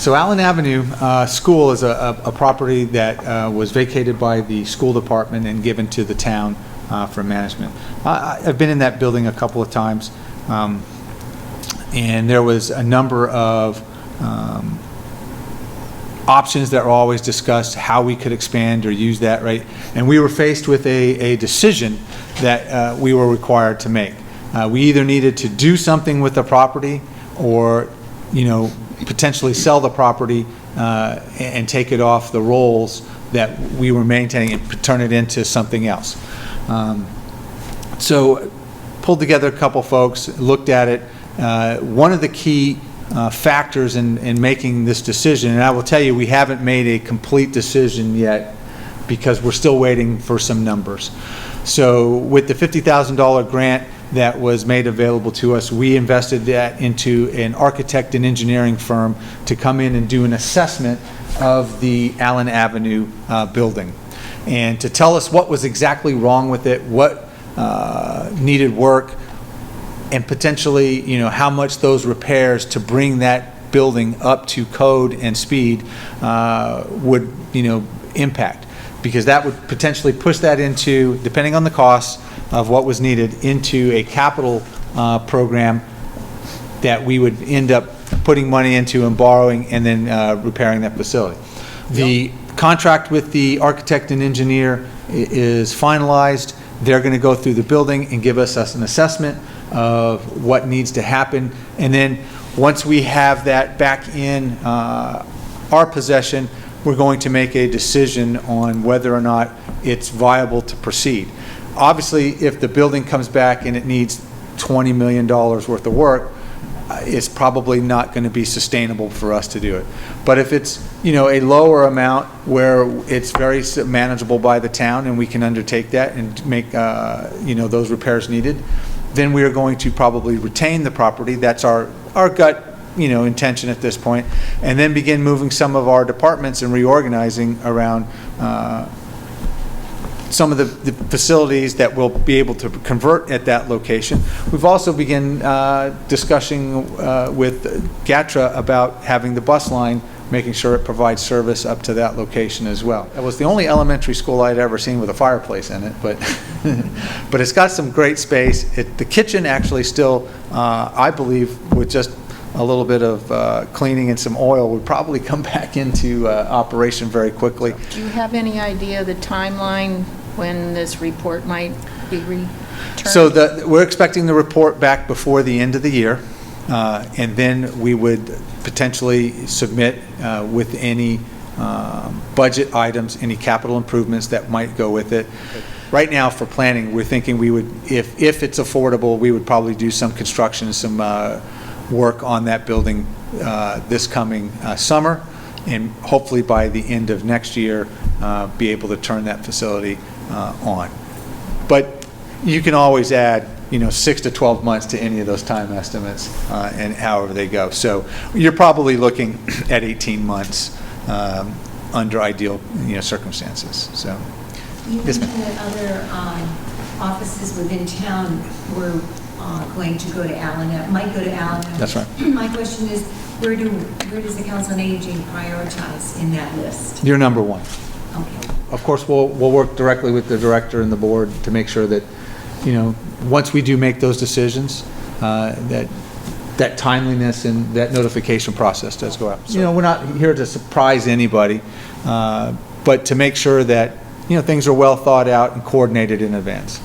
So Allen Avenue School is a property that was vacated by the school department and given to the town for management. I've been in that building a couple of times, and there was a number of options that were always discussed, how we could expand or use that, right? And we were faced with a decision that we were required to make. We either needed to do something with the property or, potentially sell the property and take it off the rolls that we were maintaining and turn it into something else. So pulled together a couple folks, looked at it. One of the key factors in making this decision, and I will tell you, we haven't made a complete decision yet because we're still waiting for some numbers. So with the $50,000 grant that was made available to us, we invested that into an architect and engineering firm to come in and do an assessment of the Allen Avenue building and to tell us what was exactly wrong with it, what needed work, and potentially, how much those repairs to bring that building up to code and speed would, impact. Because that would potentially push that into, depending on the costs of what was needed, into a capital program that we would end up putting money into and borrowing and then repairing that facility. The contract with the architect and engineer is finalized. They're going to go through the building and give us an assessment of what needs to happen. And then once we have that back in our possession, we're going to make a decision on whether or not it's viable to proceed. Obviously, if the building comes back and it needs $20 million worth of work, it's probably not going to be sustainable for us to do it. But if it's, a lower amount where it's very manageable by the town and we can undertake that and make, those repairs needed, then we are going to probably retain the property. That's our gut intention at this point, and then begin moving some of our departments and reorganizing around some of the facilities that we'll be able to convert at that location. We've also begun discussing with GATRA about having the bus line, making sure it provides service up to that location as well. It was the only elementary school I'd ever seen with a fireplace in it, but but it's got some great space. The kitchen actually still, I believe, with just a little bit of cleaning and some oil, would probably come back into operation very quickly. Do you have any idea the timeline when this report might be returned? So we're expecting the report back before the end of the year, and then we would potentially submit with any budget items, any capital improvements that might go with it. Right now, for planning, we're thinking we would, if it's affordable, we would probably do some construction, some work on that building this coming summer, and hopefully by the end of next year be able to turn that facility on. But you can always add 6 to 12 months to any of those time estimates and however they go. So you're probably looking at 18 months under ideal circumstances. So You yes, mentioned that other offices within town were going to go to Allen Ave, might go to Allen Ave. That's right. My question is, where does the Council on Aging prioritize in that list? You're number one. Okay. Of course, we'll work directly with the director and the board to make sure that, once we do make those decisions, that timeliness and that notification process does go out. So, we're not here to surprise anybody, but to make sure that, things are well thought out and coordinated in advance.